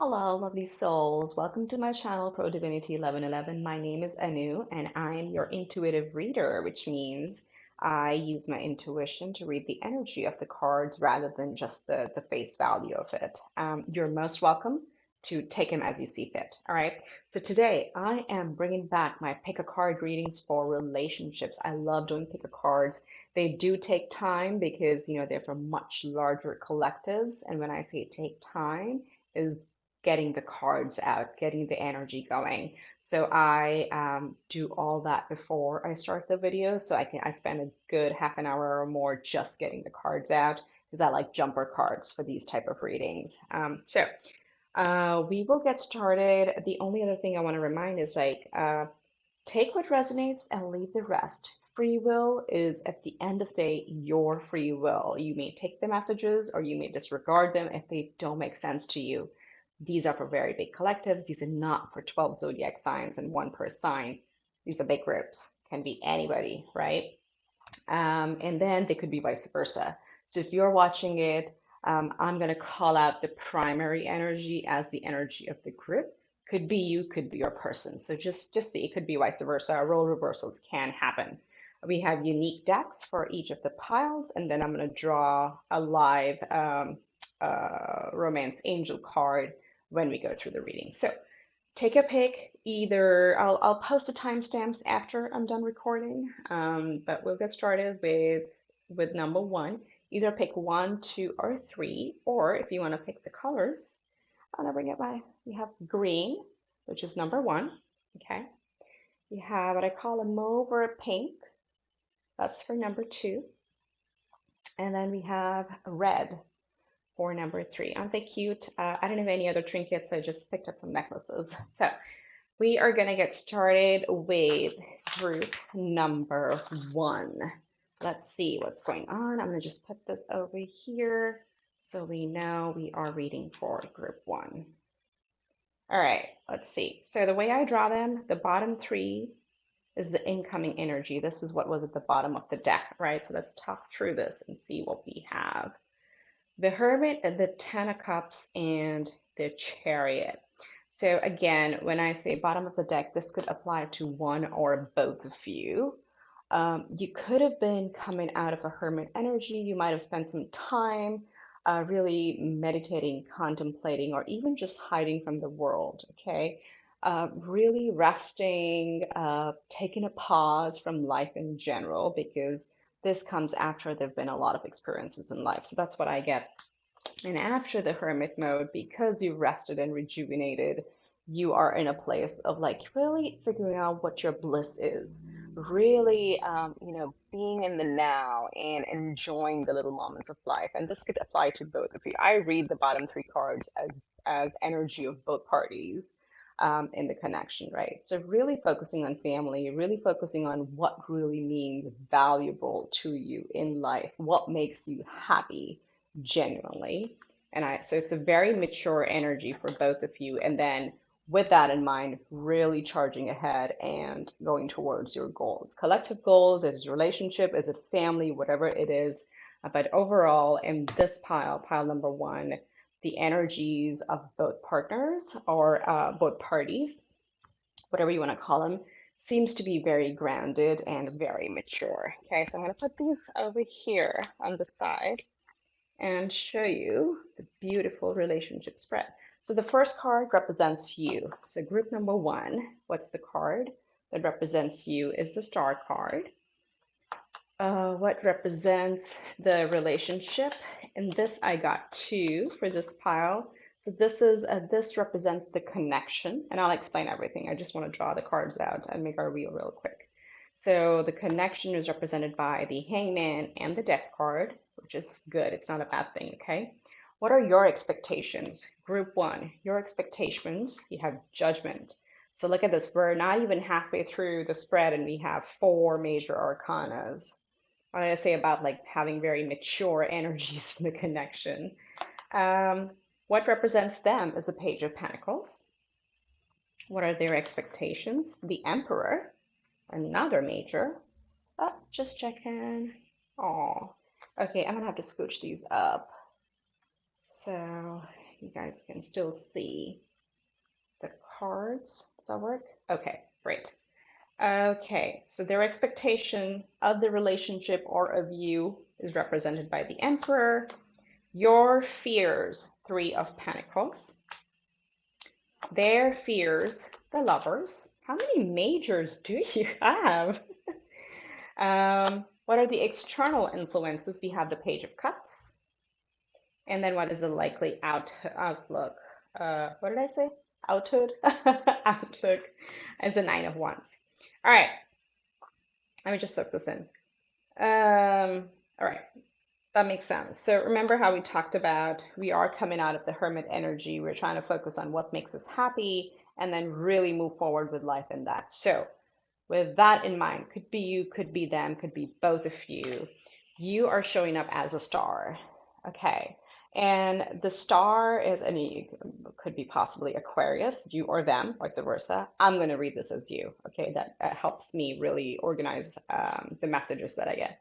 Hello, lovely souls. Welcome to my channel, ProDivinity 1111. My name is Anu, and I am your intuitive reader, which means I use my intuition to read the energy of the cards rather than just the face value of it. You're most welcome to take them as you see fit. All right. So today I am bringing back my pick a card readings for relationships. I love doing pick a cards. They do take time because, they're for much larger collectives. And when I say take time, is getting the cards out, getting the energy going. So I do all that before I start the video. So I spend a good half an hour or more just getting the cards out because I like jumper cards for these type of readings. We will get started. The only other thing I want to remind is take what resonates and leave the rest. Free will is at the end of the day your free will. You may take the messages or you may disregard them if they don't make sense to you. These are for very big collectives. These are not for 12 zodiac signs and one per sign. These are big groups, can be anybody, right? And then they could be vice versa. So if you're watching it, I'm going to call out the primary energy as the energy of the group. Could be you, could be your person. So just see, it could be vice versa. Role reversals can happen. We have unique decks for each of the piles, and then I'm going to draw a live romance angel card when we go through the reading. So take a pick. Either I'll post the timestamps after I'm done recording, but we'll get started with number one. Either pick one, two, or three, or if you want to pick the colors, I'm gonna bring it by. We have green, which is number one. Okay. You have what I call a mauve or a pink. That's for number two. And then we have red for number three. Aren't they cute? I don't have any other trinkets. I just picked up some necklaces. So we are going to get started with group number one. Let's see what's going on. I'm going to just put this over here so we know we are reading for group one. All right, let's see. So the way I draw them, the bottom three is the incoming energy. This is what was at the bottom of the deck, right? So let's talk through this and see what we have. The Hermit, the Ten of Cups, and the Chariot. So again, when I say bottom of the deck, this could apply to one or both of you. You could have been coming out of a hermit energy. You might have spent some time really meditating, contemplating, or even just hiding from the world, okay? Really resting, taking a pause from life in general, because this comes after there've been a lot of experiences in life. So that's what I get. And after the hermit mode, because you've rested and rejuvenated, you are in a place of like really figuring out what your bliss is, really, being in the now and enjoying the little moments of life. And this could apply to both of you. I read the bottom three cards as energy of both parties in the connection, right? So really focusing on family, really focusing on what really means valuable to you in life, what makes you happy genuinely. So it's a very mature energy for both of you. And then with that in mind, really charging ahead and going towards your goals, collective goals, is it relationship, is it family, whatever it is. But overall, in this pile number one, the energies of both partners or both parties, whatever you want to call them, seems to be very grounded and very mature. Okay, so I'm going to put these over here on the side and show you the beautiful relationship spread. So the first card represents you. So group number one, what's the card that represents you is the Star card. What represents the relationship? And this I got two for this pile. So this represents the connection, and I'll explain everything. I just want to draw the cards out and make our wheel real quick. So the connection is represented by the Hangman and the Death card, which is good. It's not a bad thing, okay? What are your expectations? Group one, your expectations, you have Judgment. So look at this, we're not even halfway through the spread and we have four major arcanas. What did I say about like having very mature energies in the connection? What represents them is the Page of Pentacles. What are their expectations? The Emperor, another major. Oh, just checking. Oh, okay, I'm gonna have to scooch these up. So you guys can still see the cards. Does that work? Okay, great. Okay, so their expectation of the relationship or of you is represented by the Emperor. Your fears, Three of Pentacles. Their fears, the Lovers. How many majors do you have? What are the external influences? We have the Page of Cups. And then what is the likely outlook? What did I say? Outhood? Outlook as a Nine of Wands. All right, let me just soak this in. All right, that makes sense. So remember how we talked about we are coming out of the hermit energy. We're trying to focus on what makes us happy and then really move forward with life in that. So with that in mind, could be you, could be them, could be both of you. You are showing up as a star. Okay. And the star is, I mean, could be possibly Aquarius, you or them, vice versa. I'm going to read this as you. Okay. That helps me really organize the messages that I get.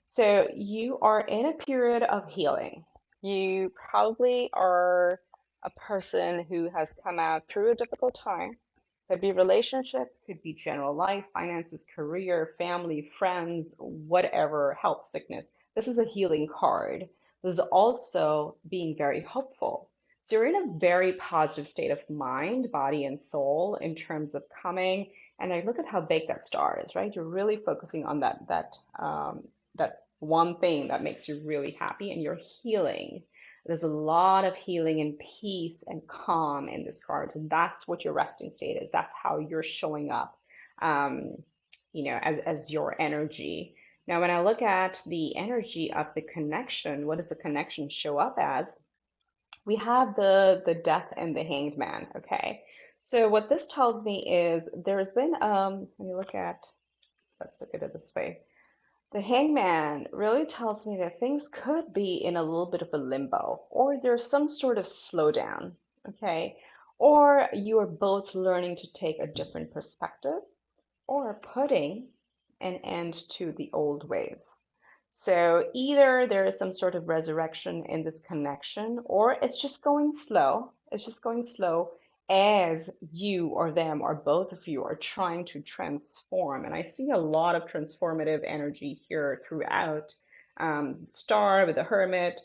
So you are in a period of healing. You probably are a person who has come out through a difficult time. Could be relationship, could be general life, finances, career, family, friends, whatever, health, sickness. This is a healing card. This is also being very hopeful. So you're in a very positive state of mind, body, and soul in terms of coming. And I look at how big that star is, right? You're really focusing on that one thing that makes you really happy, and you're healing. There's a lot of healing and peace and calm in this card. And that's what your resting state is. That's how you're showing up, um, as your energy. Now, when I look at the energy of the connection, what does the connection show up as? We have the death and the hanged man. Okay. So what this tells me is there's been, let me look at, let's look at it this way. The hangman really tells me that things could be in a little bit of a limbo, or there's some sort of slowdown, okay? Or you are both learning to take a different perspective, or putting an end to the old ways. So either there is some sort of resurrection in this connection, or it's just going slow. It's just going slow as you or them or both of you are trying to transform. And I see a lot of transformative energy here throughout. Star with the Hermit,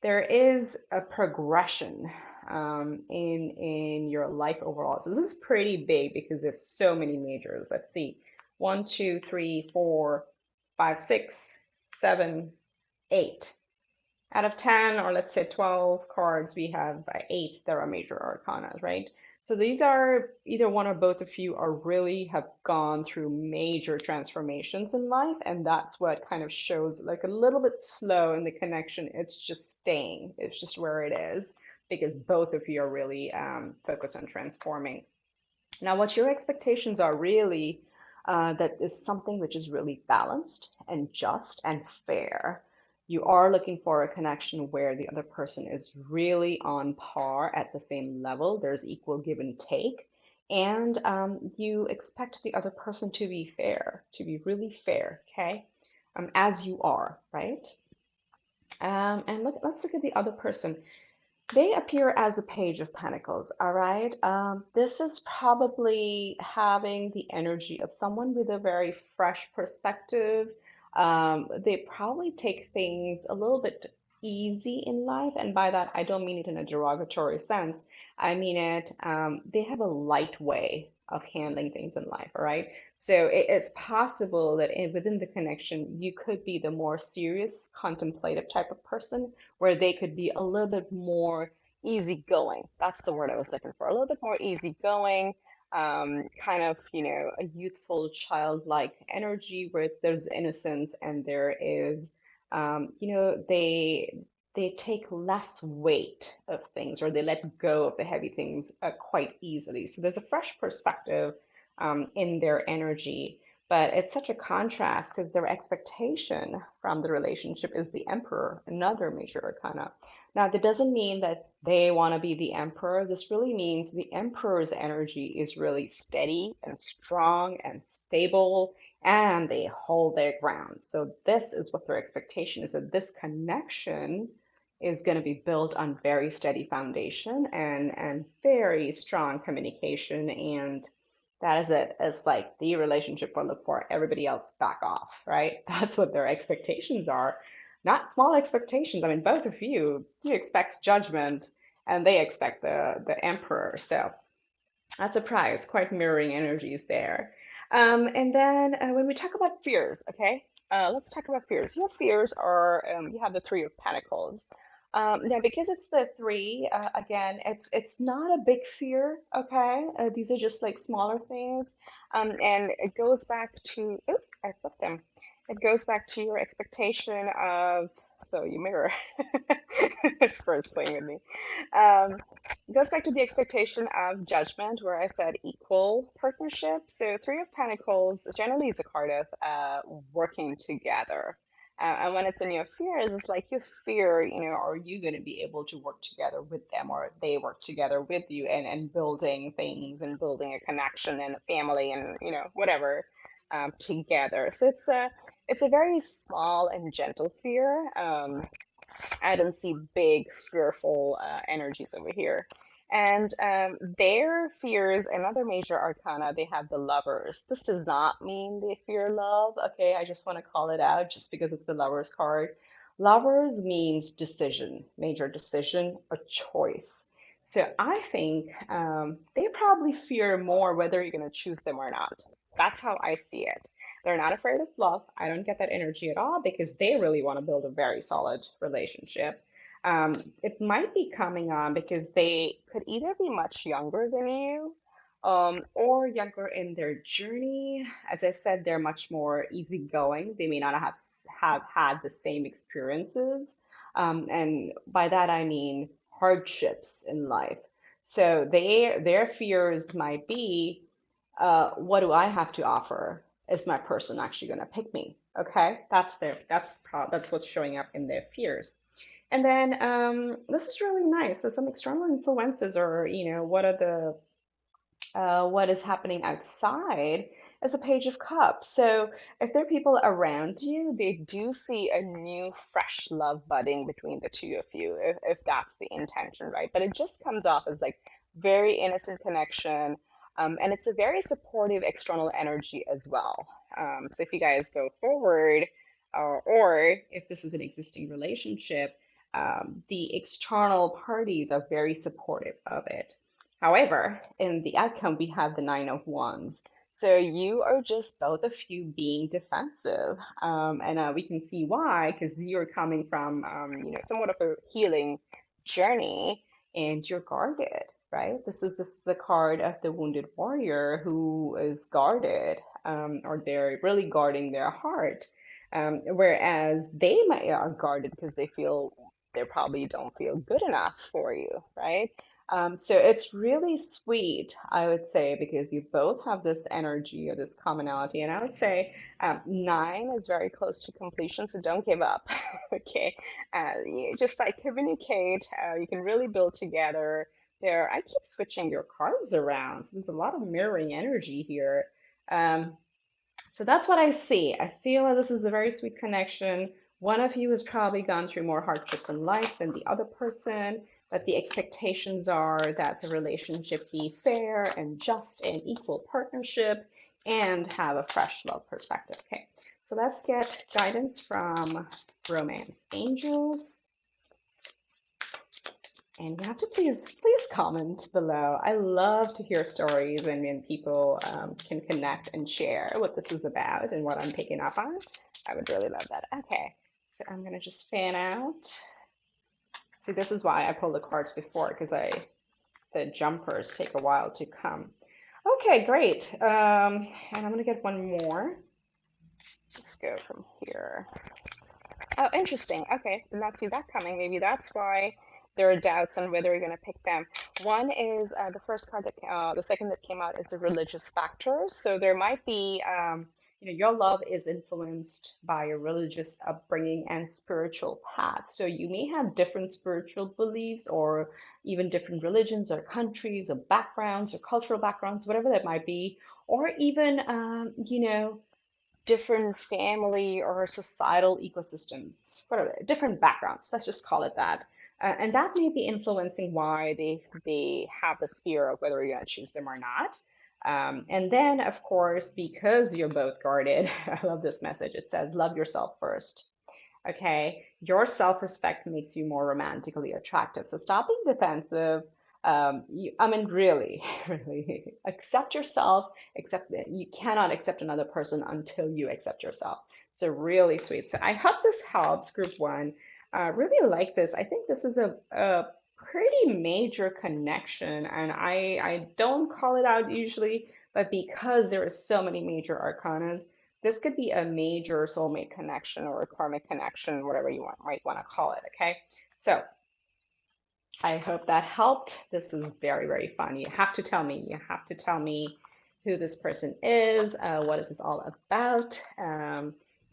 there is a progression in your life overall. So this is pretty big because there's so many majors. Let's see, 1, 2, 3, 4, 5, 6, 7, 8. Out of 10, or let's say 12 cards, we have 8 that are major arcana, right? So these are either one or both of you are really have gone through major transformations in life, and that's what kind of shows like a little bit slow in the connection. It's just staying. It's just where it is because both of you are really focused on transforming. Now, what your expectations are really that is something which is really balanced and just and fair. You are looking for a connection where the other person is really on par at the same level. There's equal give and take. And you expect the other person to be fair, to be really fair, okay? As you are, right? And let's look at the other person. They appear as a Page of Pentacles, all right? This is probably having the energy of someone with a very fresh perspective. They probably take things a little bit easy in life, and by that, I don't mean it in a derogatory sense. I mean it, they have a light way of handling things in life, all right? So it's possible that within the connection, you could be the more serious, contemplative type of person where they could be a little bit more easygoing. That's the word I was looking for. A little bit more easygoing, kind of, a youthful, childlike energy where there's innocence and there is, they take less weight of things or they let go of the heavy things quite easily. So there's a fresh perspective in their energy. But it's such a contrast because their expectation from the relationship is the emperor, another major arcana. Now, that doesn't mean that they want to be the emperor. This really means the emperor's energy is really steady and strong and stable, and they hold their ground. So this is what their expectation is, that this connection is going to be built on very steady foundation and very strong communication. And that is it. It's like the relationship will look for. Everybody else back off, right? That's what their expectations are. Not small expectations. I mean, both of you expect judgment and they expect the emperor. So not surprised, quite mirroring energies there. And then when we talk about fears, okay, let's talk about fears. Your fears are you have the Three of Pentacles. Now, because it's the three, again, it's not a big fear, okay? These are just like smaller things, and it goes back to. Oh, I flipped them. It goes back to your expectation of. So you mirror. Spirit's playing with me. Um, goes back to the expectation of judgment, where I said equal partnership. So Three of Pentacles generally is a card of working together. And when it's in your fears, it's like you fear, are you going to be able to work together with them or they work together with you and building things and building a connection and a family and, whatever together. So it's a very small and gentle fear. I don't see big, fearful energies over here. And their fears, another major arcana, they have the lovers. This does not mean they fear love. Okay, I just want to call it out just because it's the lovers card. Lovers means decision, major decision, a choice. So I think they probably fear more whether you're going to choose them or not. That's how I see it. They're not afraid of love. I don't get that energy at all because they really want to build a very solid relationship. It might be coming on because they could either be much younger than you, or younger in their journey. As I said, they're much more easygoing. They may not have had the same experiences, and by that I mean hardships in life. So their fears might be, what do I have to offer? Is my person actually going to pick me? Okay, that's what's showing up in their fears. And then this is really nice. So some external influences, or what is happening outside, is a Page of Cups. So if there are people around you, they do see a new, fresh love budding between the two of you, if that's the intention, right? But it just comes off as like very innocent connection. And it's a very supportive external energy as well. So if you guys go forward, or if this is an existing relationship, the external parties are very supportive of it. However, in the outcome, we have the Nine of Wands. So you are just both of you being defensive. And we can see why, because you're coming from, somewhat of a healing journey and you're guarded, right? This is a card of the wounded warrior who is guarded, or they're really guarding their heart. Whereas they might are guarded because they probably don't feel good enough for you, right? So it's really sweet, I would say, because you both have this energy or this commonality. And I would say nine is very close to completion, so don't give up. Okay. You just like communicate. You can really build together. I keep switching your cards around. So there's a lot of mirroring energy here. Um, so that's what I see. I feel that this is a very sweet connection. One of you has probably gone through more hardships in life than the other person, but the expectations are that the relationship be fair and just and equal partnership and have a fresh love perspective. Okay, so let's get guidance from Romance Angels. And you have to please comment below. I love to hear stories and when people can connect and share what this is about and what I'm picking up on. I would really love that. Okay, so I'm gonna just fan out. See, this is why I pulled the cards before, because the jumpers take a while to come. Okay, great. And I'm gonna get one more. Just go from here. Oh, interesting. Okay, did not see that coming. Maybe that's why there are doubts on whether you're going to pick them. One is the first card the second that came out is the religious factor. So there might be, your love is influenced by your religious upbringing and spiritual path. So you may have different spiritual beliefs or even different religions or countries or backgrounds or cultural backgrounds, whatever that might be, or even, different family or societal ecosystems, whatever, different backgrounds, let's just call it that. And that may be influencing why they have this fear of whether you're going to choose them or not. And then, of course, because you're both guarded, I love this message. It says, love yourself first. Okay, your self-respect makes you more romantically attractive. So stop being defensive. I mean, really, really accept yourself. Accept that you cannot accept another person until you accept yourself. So really sweet. So I hope this helps, group one. Really like this. I think this is a pretty major connection, and I don't call it out usually, but because there is so many major arcanas, this could be a major soulmate connection or a karmic connection, whatever you might want to call it. Okay, so I hope that helped. This is very, very fun. You have to tell me. You have to tell me who this person is, what is this all about,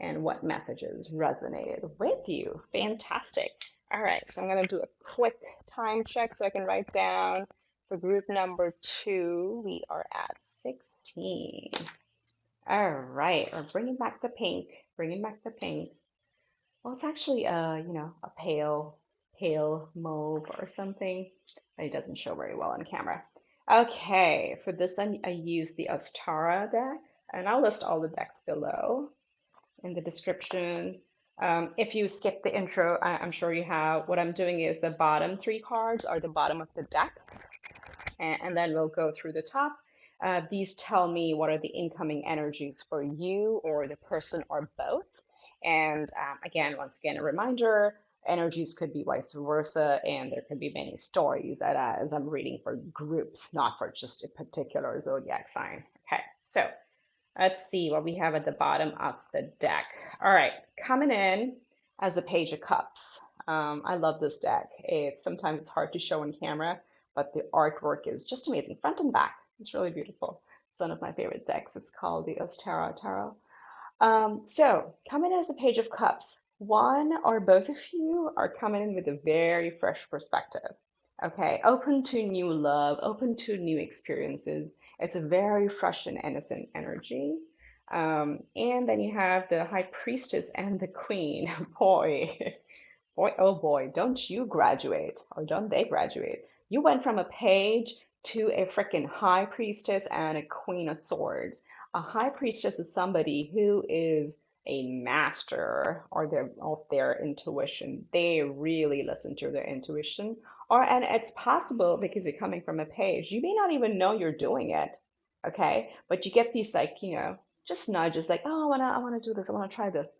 and what messages resonated with you. Fantastic. All right, so I'm going to do a quick time check so I can write down for group number 2. We are at 16. All right, we're bringing back the pink, bringing back the pink. Well, it's actually a pale mauve or something. It doesn't show very well on camera. Okay, for this one, I use the Ostara deck, and I'll list all the decks below in the description. If you skip the intro, I'm sure you have. What I'm doing is the bottom 3 cards are the bottom of the deck, and then we'll go through the top. These tell me what are the incoming energies for you or the person or both. And again, once again, a reminder, energies could be vice versa, and there could be many stories as I'm reading for groups, not for just a particular zodiac sign. Okay, so let's see what we have at the bottom of the deck. All right, coming in as a Page of Cups. I love this deck. Sometimes it's hard to show on camera, but the artwork is just amazing, front and back. It's really beautiful. It's one of my favorite decks. It's called the Ostara Tarot. So coming as a Page of Cups, one or both of you are coming in with a very fresh perspective. Okay, open to new love, open to new experiences. It's a very fresh and innocent energy. And then you have the High Priestess and the Queen. Boy, boy, oh boy, don't you graduate, or don't they graduate? You went from a page to a freaking High Priestess and a Queen of Swords. A High Priestess is somebody who is a master of their intuition. They really listen to their intuition. And it's possible because you're coming from a page, you may not even know you're doing it, okay? But you get these like, just nudges like, oh, I wanna do this, I wanna try this.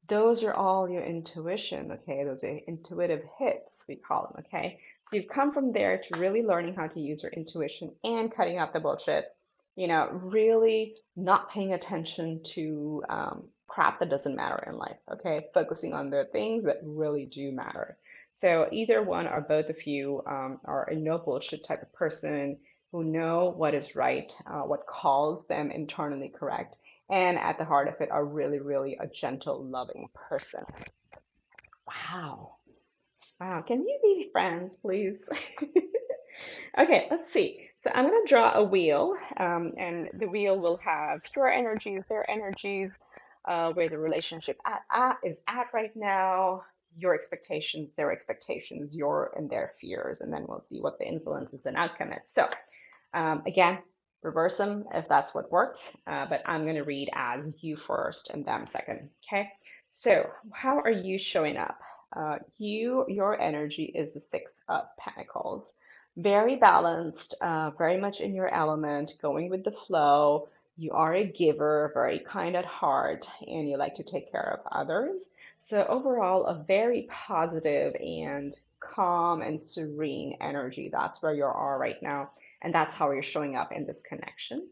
Those are all your intuition, okay? Those are intuitive hits, we call them, okay? So you've come from there to really learning how to use your intuition and cutting out the bullshit, really not paying attention to crap that doesn't matter in life, okay? Focusing on the things that really do matter. So either one or both of you are a no bullshit type of person who know what is right, what calls them internally correct, and at the heart of it are really, really a gentle, loving person. Wow. Wow. Can you be friends, please? Okay, let's see. So I'm going to draw a wheel, and the wheel will have your energies, their energies, where the relationship is at right now, your expectations, their expectations, your and their fears, and then we'll see what the influences and outcome is. So again, reverse them if that's what works, but I'm going to read as you first and them second. Okay, so how are you showing up? Your energy is the Six of Pentacles. Very balanced, very much in your element, going with the flow. You are a giver, very kind at heart, and you like to take care of others. So overall, a very positive and calm and serene energy. That's where you are right now. And that's how you're showing up in this connection.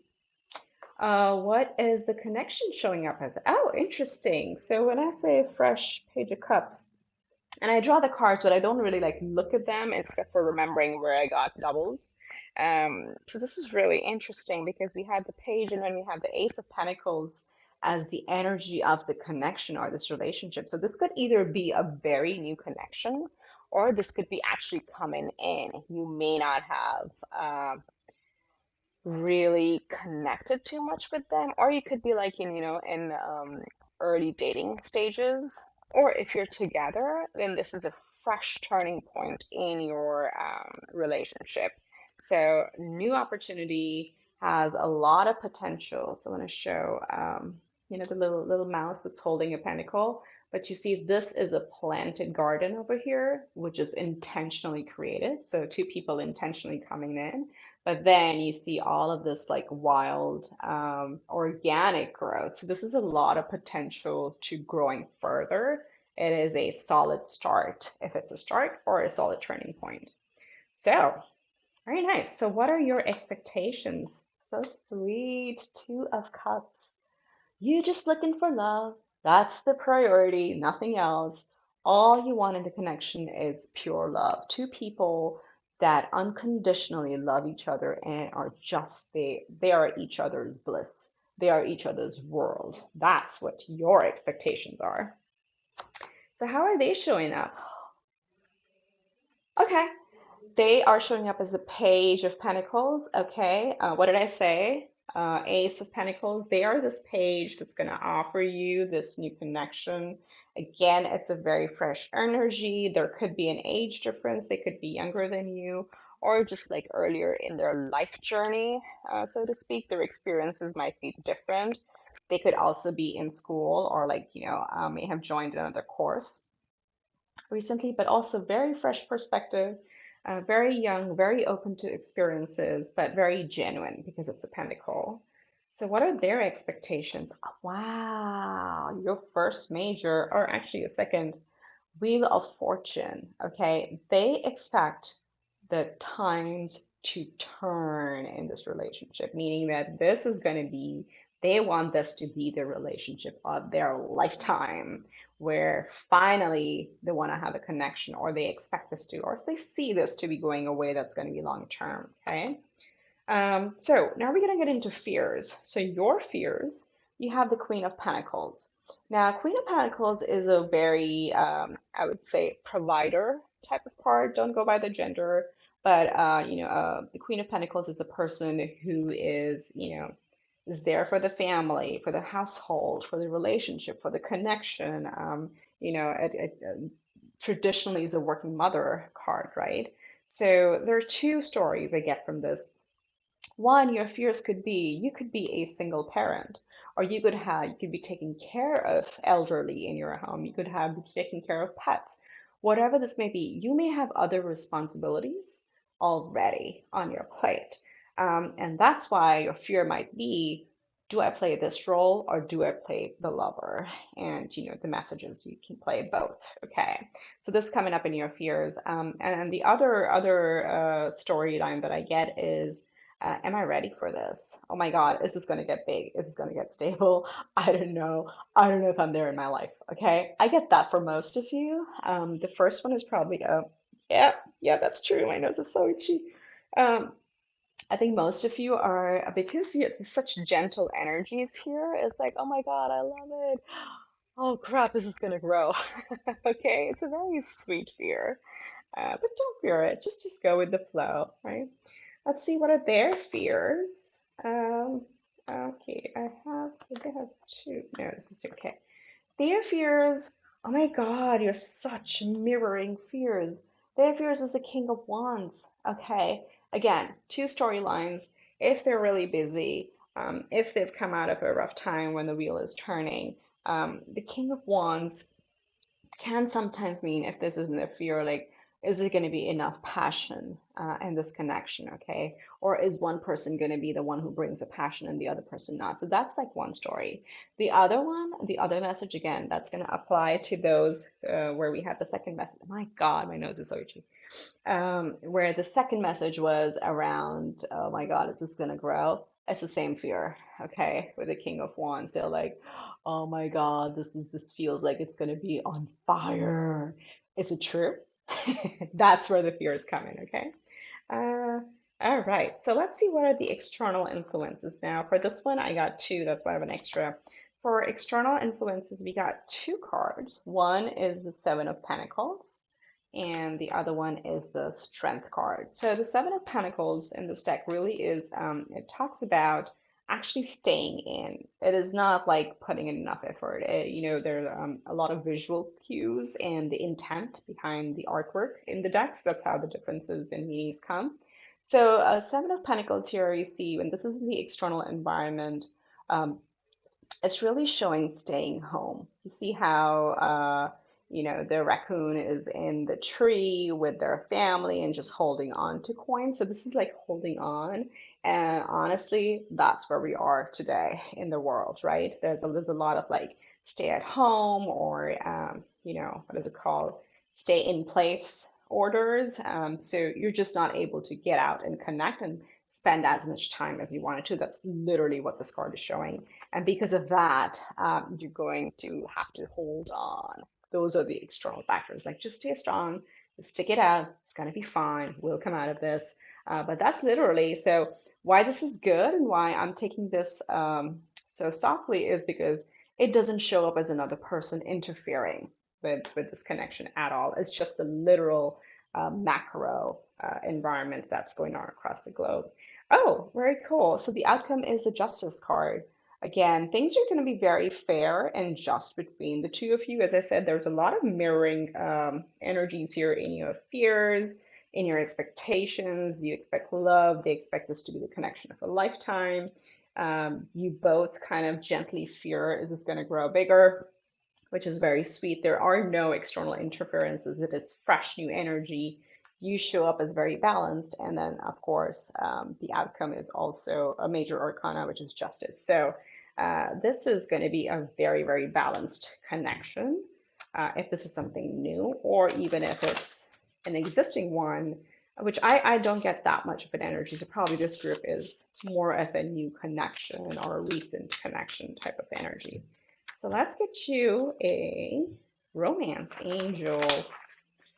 What is the connection showing up as? Oh, interesting. So when I say fresh Page of Cups, and I draw the cards, but I don't really like look at them except for remembering where I got doubles. So this is really interesting because we have the page and then we have the Ace of Pentacles as the energy of the connection or this relationship. So this could either be a very new connection or this could be actually coming in. You may not have really connected too much with them, or you could be like in early dating stages, or if you're together, then this is a fresh turning point in your relationship. So new opportunity has a lot of potential. So I want to show, the little mouse that's holding a pentacle. But you see, this is a planted garden over here, which is intentionally created. So two people intentionally coming in. But then you see all of this like wild, organic growth. So this is a lot of potential to growing further. It is a solid start, if it's a start, or a solid turning point. So, very nice. So what are your expectations? So sweet. Two of Cups. You just looking for love. That's the priority, nothing else. All you want in the connection is pure love. Two people that unconditionally love each other and are just they are each other's bliss. They are each other's world. That's what your expectations are. So how are they showing up? Okay, they are showing up as the Page of Pentacles. Okay, what did I say? Ace of Pentacles. They are this page that's going to offer you this new connection. Again, it's a very fresh energy. There could be an age difference. They could be younger than you, or just like earlier in their life journey, so to speak. Their experiences might be different. They could also be in school or may have joined another course recently, but also very fresh perspective, very young, very open to experiences, but very genuine because it's a pentacle. So, what are their expectations? Oh, wow, your first major, or actually a second, Wheel of Fortune, okay? They expect the times to turn in this relationship, meaning that this is going to be, they want this to be the relationship of their lifetime, where finally they want to have a connection, or they expect this to, or they see this to be going away that's going to be long term, okay? So now we're going to get into fears. So your fears, you have the Queen of Pentacles. Now, Queen of Pentacles is a very, I would say, provider type of card. Don't go by the gender, but the Queen of Pentacles is a person who is there for the family, for the household, for the relationship, for the connection. Traditionally is a working mother card, right? So there are two stories I get from this. One, your fears could be you could be a single parent, or you could be taking care of elderly in your home. You could have be taking care of pets. Whatever this may be, you may have other responsibilities already on your plate. And that's why your fear might be, do I play this role or do I play the lover? And the messages you can play both. Okay. So this is coming up in your fears. And the other storyline that I get is, am I ready for this? Oh my God, is this going to get big? Is this going to get stable? I don't know. I don't know if I'm there in my life. Okay. I get that for most of you. The first one is probably, yeah, yeah, that's true. My nose is so itchy. Um, I think most of you are, because you're such gentle energies here, it's like, oh my God, I love it. Oh crap, this is going to grow. Okay. It's a very sweet fear. But don't fear it. Just go with the flow, right? Let's see, what are their fears? Okay, they have two. No, this is okay. Their fears, oh my God, you're such mirroring fears. Their fears is the King of Wands. Okay, again, two storylines. If they're really busy, if they've come out of a rough time when the wheel is turning, the King of Wands can sometimes mean, if this isn't a fear, like, is it going to be enough passion in this connection, okay? Or is one person going to be the one who brings the passion and the other person not? So that's like one story. The other one, the other message, again, that's going to apply to those where we had the second message. My God, my nose is so itchy. Where the second message was around, oh my God, is this going to grow? It's the same fear, okay, with the King of Wands. They're like, oh my God, this feels like it's going to be on fire. Is it true? That's where the fear is coming, okay? Uh, all right, so let's see what are the external influences now. For this one, I got two, that's why I have an extra. For external influences, we got two cards. One is the Seven of Pentacles, and the other one is the Strength card. So the Seven of Pentacles in this deck really is, it talks about actually staying in. It is not like putting in enough effort. There are a lot of visual cues and the intent behind the artwork in the decks. That's how the differences in meanings come. So Seven of Pentacles here you see, when this is in the external environment, um, it's really showing staying home. You see how, the raccoon is in the tree with their family and just holding on to coins. So this is like holding on. And honestly, that's where we are today in the world, right? There's a lot of like stay at home or, what is it called? Stay in place orders. So you're just not able to get out and connect and spend as much time as you wanted to. That's literally what this card is showing. And because of that, you're going to have to hold on. Those are the external factors. Like just stay strong, just stick it out. It's going to be fine. We'll come out of this. But that's literally so why this is good and why I'm taking this so softly is because it doesn't show up as another person interfering with this connection at all. It's just the literal macro environment that's going on across the globe. Oh, very cool. So the outcome is the Justice card. Again, things are going to be very fair and just between the two of you. As I said, there's a lot of mirroring energies here in your fears, in your expectations. You expect love, they expect this to be the connection of a lifetime. You both kind of gently fear, is this going to grow bigger? Which is very sweet. There are no external interferences. It is fresh new energy. You show up as very balanced. And then, of course, the outcome is also a major arcana, which is justice. So this is going to be a very, very balanced connection. If this is something new, or even if it's an existing one, which I don't get that much of an energy. So probably this group is more of a new connection or a recent connection type of energy. So let's get you a romance angel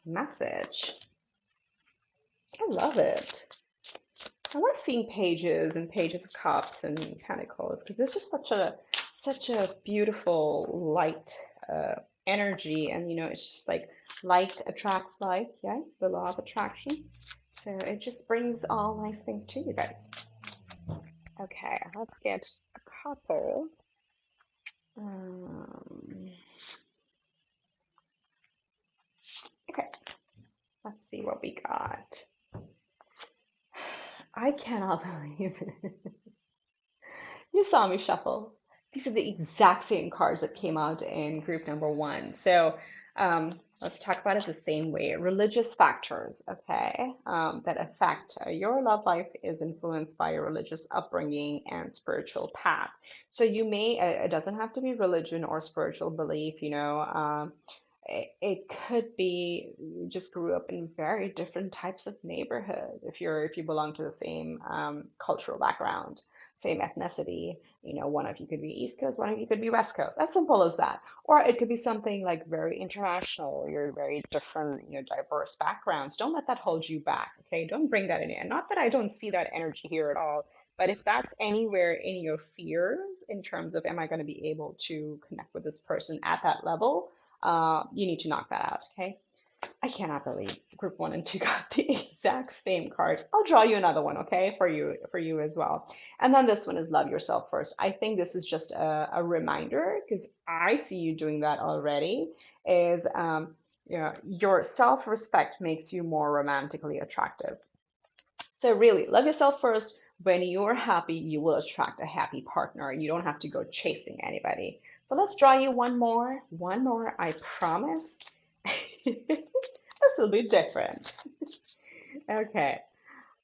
message. I love it. I love seeing pages and pages of cups and pentacles because it's just such a beautiful light energy, and it's just like light attracts like, yeah, the law of attraction. So it just brings all nice things to you guys. Okay, let's get a couple. Okay, let's see what we got. I cannot believe it. You saw me shuffle. These are the exact same cards that came out in group number one. So let's talk about it the same way. Religious factors, okay, that affect your love life is influenced by your religious upbringing and spiritual path. So you may, it doesn't have to be religion or spiritual belief, it could be you just grew up in very different types of neighborhood if you belong to the same cultural background, same ethnicity. One of you could be East Coast, one of you could be West Coast, as simple as that. Or it could be something like very international. You're very different, diverse backgrounds. Don't let that hold you back. Okay, don't bring that in. And not that I don't see that energy here at all, but if that's anywhere in your fears in terms of am I going to be able to connect with this person at that level, you need to knock that out, okay? I cannot believe group one and two got the exact same cards. I'll draw you another one, okay, for you as well. And then this one is love yourself first. I think this is just a reminder because I see you doing that already. Is your self-respect makes you more romantically attractive. So really, love yourself first. When you're happy, you will attract a happy partner and you don't have to go chasing anybody. So let's draw you one more, I promise. This will be different. Okay.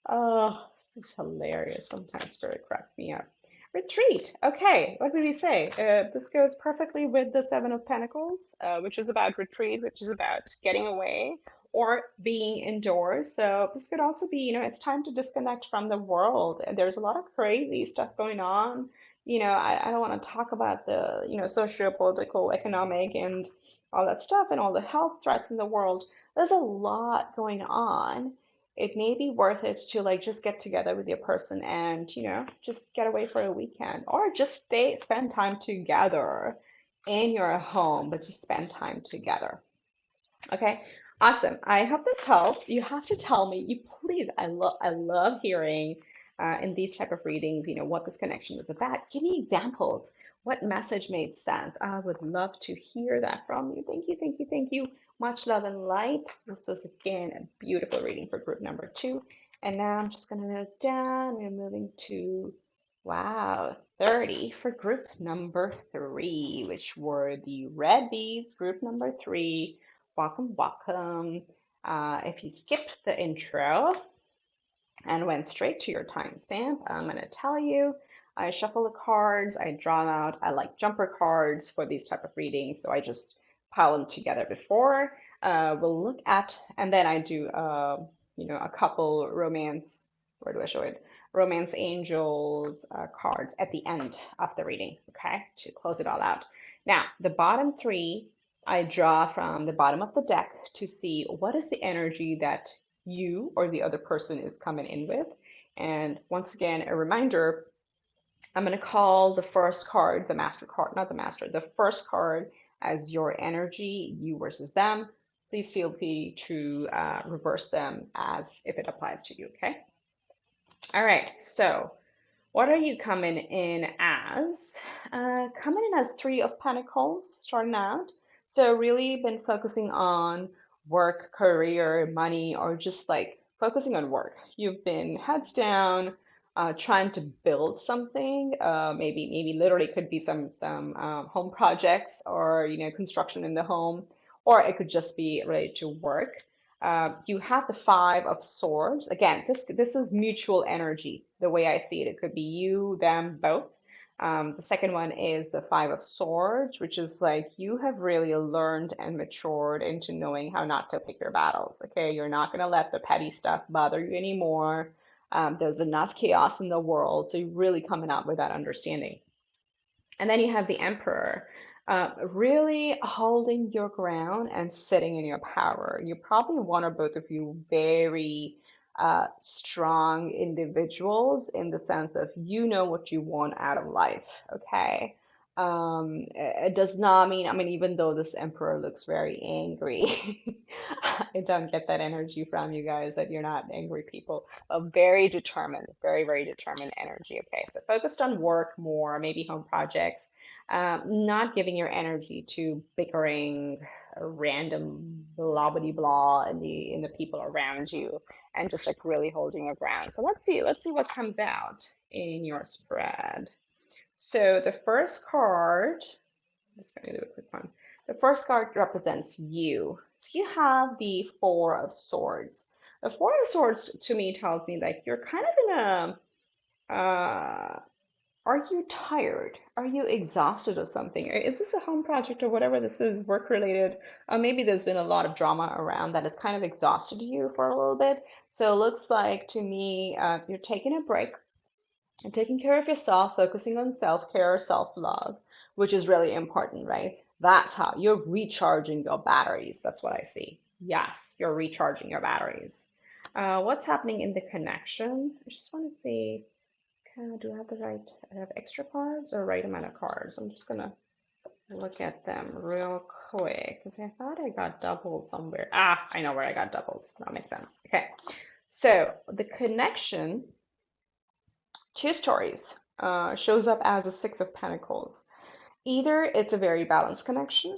Oh, this is hilarious. Sometimes spirit cracks me up. Retreat. Okay, what did we say? This goes perfectly with the Seven of Pentacles, which is about retreat, which is about getting away or being indoors. So this could also be, it's time to disconnect from the world. And there's a lot of crazy stuff going on. I don't want to talk about the, socio-political, economic, and all that stuff and all the health threats in the world. There's a lot going on. It may be worth it to like just get together with your person and just get away for a weekend or just spend time together in your home, but just spend time together. Okay, Awesome. I hope this helps. You have to tell me, you please, I love hearing in these type of readings, what this connection is about. Give me examples. What message made sense? I would love to hear that from you. Thank you, thank you, thank you. Much love and light. This was again a beautiful reading for group number two. And now I'm just gonna note down. We're moving to wow, 30 for group number three, which were the red beads, group number three. Welcome, welcome. If you skipped the intro and went straight to your timestamp, I'm going to tell you. I shuffle the cards, I draw them out. I like jumper cards for these type of readings, so I just pile them together before. We'll look at, and then I do, a couple romance. Where do I show it? Romance angels cards at the end of the reading, okay, to close it all out. Now, the bottom three I draw from the bottom of the deck to see what is the energy that you or the other person is coming in with. And once again, a reminder, I'm going to call the first card the master card, not the master, the first card as your energy, you versus them. Please feel free to reverse them as if it applies to you, okay? All right, so what are you coming in as? Coming in as Three of Pentacles, starting out. So really been focusing on work, career, money, or just like focusing on work. You've been heads down, trying to build something. Maybe literally could be some home projects or construction in the home, or it could just be related to work. You have the Five of Swords. Again, this is mutual energy. The way I see it, it could be you, them, both. The second one is the Five of Swords, which is like you have really learned and matured into knowing how not to pick your battles. Okay, you're not going to let the petty stuff bother you anymore. There's enough chaos in the world, so you're really coming up with that understanding. And then you have the Emperor, really holding your ground and sitting in your power. You're probably one or both of you very strong individuals in the sense of you know what you want out of life, okay? It does not mean, I mean, even though this Emperor looks very angry, I don't get that energy from you guys that you're not angry people. A very determined, very, very determined energy. Okay, so focused on work more, maybe home projects, not giving your energy to bickering, random blah blah blah in the people around you, and just like really holding your ground. So let's see what comes out in your spread. So the first card, I'm just going to do a quick one. The first card represents you. So you have the Four of Swords. The Four of Swords to me tells me like you're kind of in are you tired? Are you exhausted or something? Is this a home project or whatever this is, work related? Maybe there's been a lot of drama around that has kind of exhausted you for a little bit. So it looks like to me you're taking a break and taking care of yourself, focusing on self-care, self-love, which is really important, right? That's how you're recharging your batteries. That's what I see. Yes, you're recharging your batteries. What's happening in the connection? I just want to see, do I have the right, I have extra cards or right amount of cards? I'm just gonna look at them real quick because I thought I got doubled somewhere. Ah, I know where I got doubles. That makes sense. Okay, so the connection, two stories, shows up as a Six of Pentacles. Either it's a very balanced connection,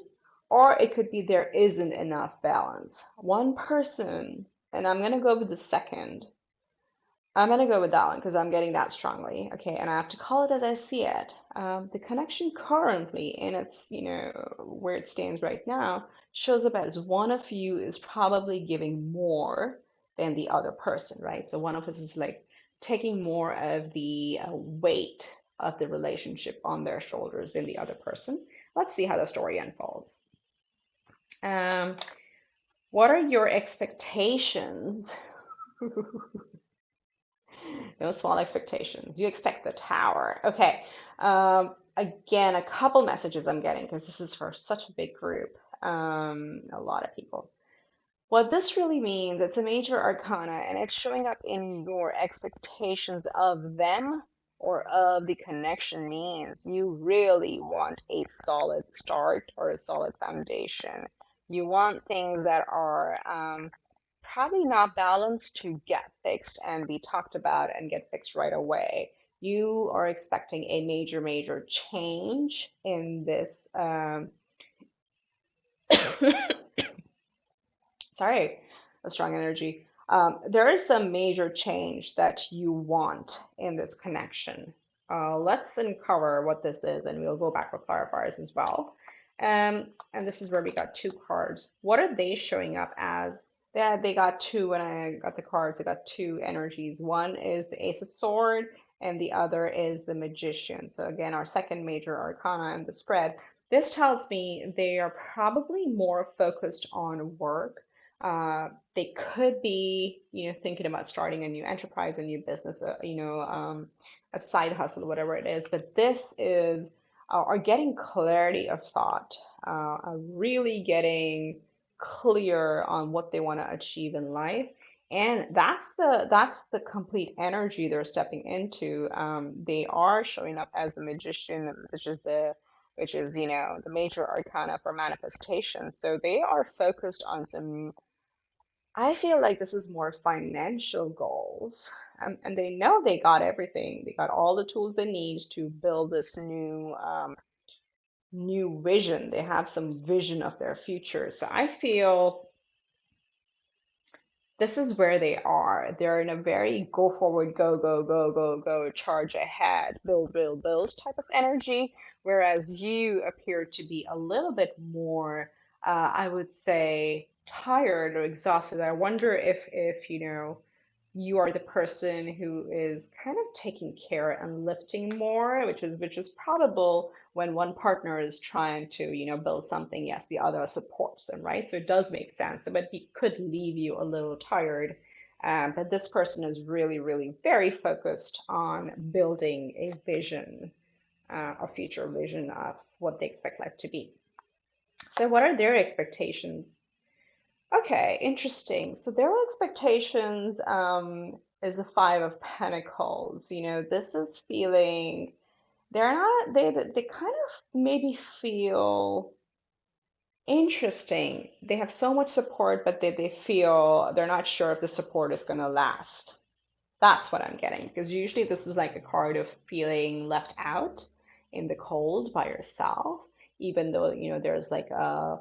or it could be there isn't enough balance. One person, and I'm going to go with the second. I'm going to go with that one because I'm getting that strongly. Okay, and I have to call it as I see it. The connection currently, in its, where it stands right now, shows up as one of you is probably giving more than the other person, right? So one of us is like taking more of the weight of the relationship on their shoulders than the other person. Let's see how the story unfolds. Um, what are your expectations? No small expectations. You expect the tower. Okay. Again, a couple messages I'm getting because this is for such a big group, a lot of people. What this really means, it's a major arcana and it's showing up in your expectations of them or of the connection means you really want a solid start or a solid foundation. You want things that are probably not balanced to get fixed and be talked about and get fixed right away. You are expecting a major, major change in this. Sorry, a strong energy. There is some major change that you want in this connection. Let's uncover what this is, and we'll go back for clarifiers as well. And this is where we got two cards. What are they showing up as? They got two, when I got the cards, I got two energies. One is the Ace of Sword, and the other is the Magician. So again, our second major arcana in the spread. This tells me they are probably more focused on work. They could be, thinking about starting a new enterprise, a new business, a side hustle, whatever it is. But this is, are getting clarity of thought, are really getting clear on what they want to achieve in life. And that's the complete energy they're stepping into. They are showing up as the magician, which is the major arcana for manifestation. So they are focused on some, I feel like this is more financial goals. And they know they got everything. They got all the tools they need to build this new vision. They have some vision of their future. So I feel this is where they are. They're in a very go forward, go, go, go, go, go, charge ahead, build, build, build type of energy. Whereas you appear to be a little bit more, I would say, tired or exhausted. I wonder if you are the person who is kind of taking care and lifting more, which is probable when one partner is trying to, build something. Yes, the other supports them, right? So it does make sense. But he could leave you a little tired. But this person is really, really very focused on building a vision, a future vision of what they expect life to be. So, what are their expectations? Okay, interesting. So their expectations is a Five of Pentacles. This is feeling they're not they kind of maybe feel interesting. They have so much support, but they feel they're not sure if the support is going to last. That's what I'm getting, because usually this is like a card of feeling left out in the cold by yourself, even though there's like a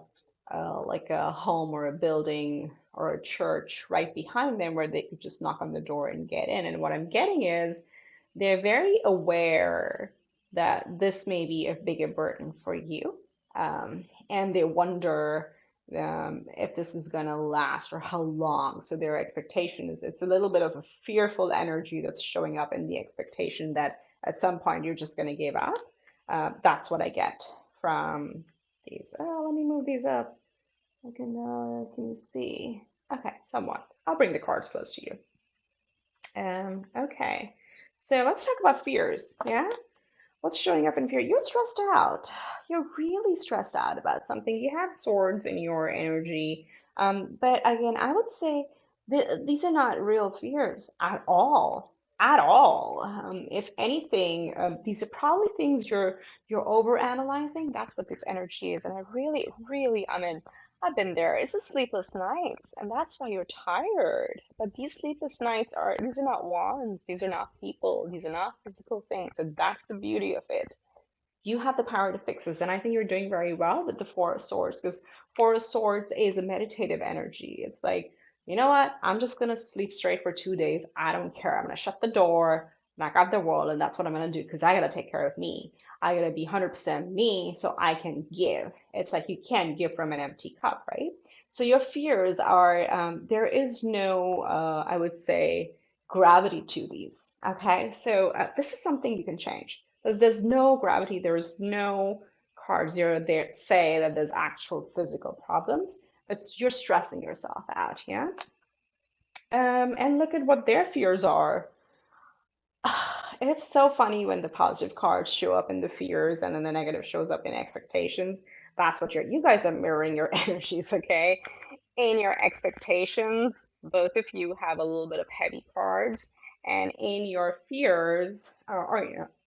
home or a building or a church right behind them where they could just knock on the door and get in. And what I'm getting is they're very aware that this may be a bigger burden for you, and they wonder if this is going to last or how long. So their expectation is it's a little bit of a fearful energy that's showing up in the expectation that at some point you're just going to give up. That's what I get from these. Oh, let me move these up. Can you see? Okay, somewhat. I'll bring the cards close to you. Okay. So let's talk about fears. Yeah? What's showing up in fear? You're stressed out. You're really stressed out about something. You have swords in your energy. But again, I would say these are not real fears at all. At all. If anything, these are probably things you're over analyzing. That's what this energy is. And I really, really, I've been there. It's the sleepless nights, and that's why you're tired. But these sleepless nights these are not wands, these are not people, these are not physical things. So that's the beauty of it. You have the power to fix this, and I think you're doing very well with the Four of Swords, because Four of Swords is a meditative energy. It's like, you know what? I'm just gonna sleep straight for 2 days. I don't care. I'm gonna shut the door, knock out the wall, and that's what I'm gonna do because I gotta take care of me. I gotta be 100% me so I can give. It's like you can't give from an empty cup, right? So your fears are, there is no, I would say, gravity to these. Okay, so this is something you can change. Because there's no gravity, there's no card zero there say that there's actual physical problems. It's you're stressing yourself out, yeah? And look at what their fears are. It's so funny when the positive cards show up in the fears and then the negative shows up in expectations. That's what you guys are mirroring your energies, okay? In your expectations, both of you have a little bit of heavy cards, and in your fears,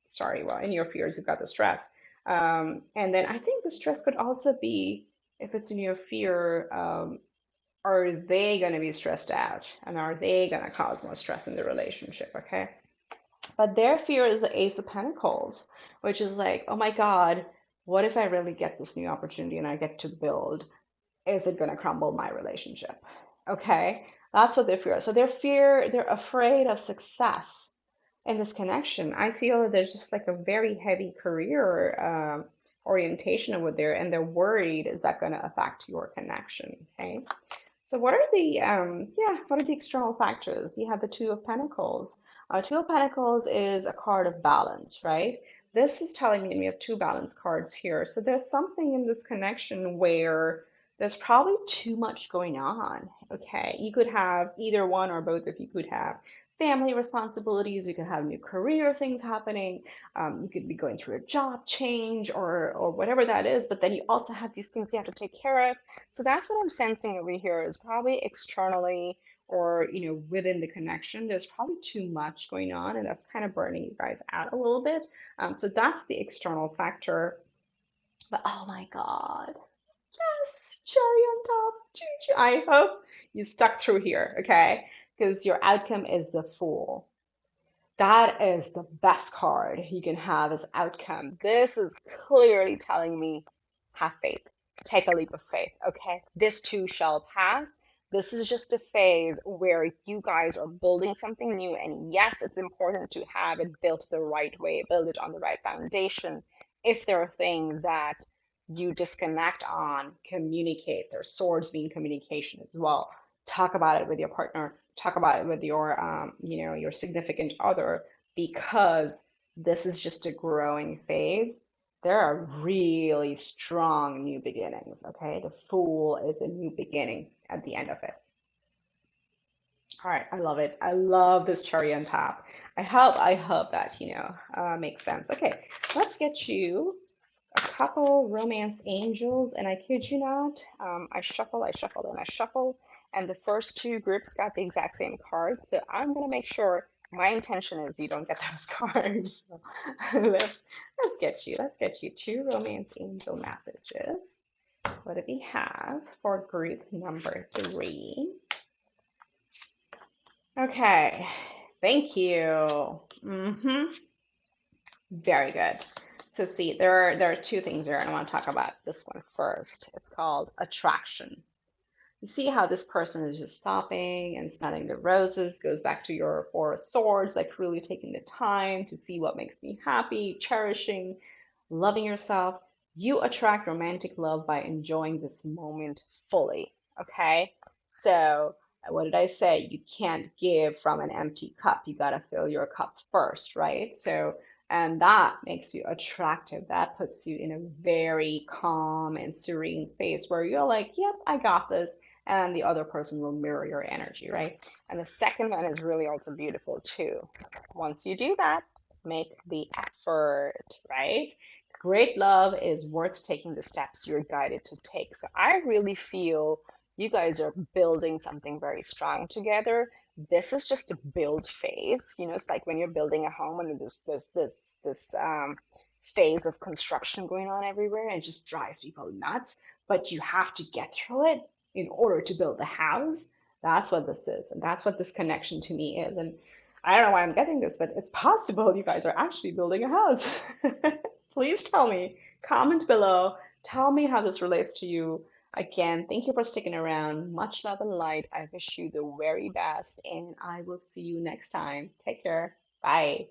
sorry, well, in your fears, you've got the stress. And then I think the stress could also be If it's in your fear, are they going to be stressed out? And are they going to cause more stress in the relationship? Okay. But their fear is the Ace of Pentacles, which is like, oh my God, what if I really get this new opportunity and I get to build? Is it going to crumble my relationship? Okay, that's what they fear. So they're afraid of success in this connection. I feel that there's just like a very heavy career orientation over there, and they're worried, is that going to affect your connection? Okay. So what are the what are the external factors? You have the Two of Pentacles. Two of Pentacles is a card of balance, right? This is telling me, and we have two balance cards here. So there's something in this connection where there's probably too much going on. Okay, you could have either one or both of you could have family responsibilities, you could have new career things happening, you could be going through a job change or whatever that is, but then you also have these things you have to take care of. So that's what I'm sensing over here is probably externally or within the connection. There's probably too much going on, and that's kind of burning you guys out a little bit. So that's the external factor. But oh my God, yes, cherry on top. Choo-choo. I hope you stuck through here, okay? Because your outcome is the Fool. That is the best card you can have as outcome. This is clearly telling me have faith. Take a leap of faith, okay? This too shall pass. This is just a phase where you guys are building something new. And yes, it's important to have it built the right way, build it on the right foundation. If there are things that you disconnect on, communicate. There's swords being communication as well. Talk about it with your partner, talk about it with your your significant other, because this is just a growing phase. There are really strong new beginnings. Okay, the Fool is a new beginning at the end of it. All right, I love it. I love this cherry on top. I hope that makes sense. Okay, let's get you a couple romance angels, and I kid you not, I shuffle, and I shuffle, and the first two groups got the exact same card. So I'm gonna make sure my intention is you don't get those cards. So let's get you two romance angel messages. What do we have for group number 3? Okay, thank you. Very good. So see, there are two things here, and I want to talk about this one first. It's called attraction. You see how this person is just stopping and smelling the roses, goes back to your Four of Swords, like really taking the time to see what makes me happy, cherishing, loving yourself. You attract romantic love by enjoying this moment fully. Okay? So, what did I say? You can't give from an empty cup. You got to fill your cup first, right? So, and that makes you attractive. That puts you in a very calm and serene space where you're like, yep, I got this. And the other person will mirror your energy, right? And the second one is really also beautiful too. Once you do that, make the effort, right? Great love is worth taking the steps you're guided to take. So I really feel you guys are building something very strong together. This is just a build phase. It's like when you're building a home and this phase of construction going on everywhere, and it just drives people nuts. But you have to get through it in order to build the house. That's what this is, and that's what this connection to me is. And I don't know why I'm getting this, but it's possible you guys are actually building a house. Please tell me. Comment below. Tell me how this relates to you. Again, thank you for sticking around. Much love and light. I wish you the very best, and I will see you next time. Take care. Bye.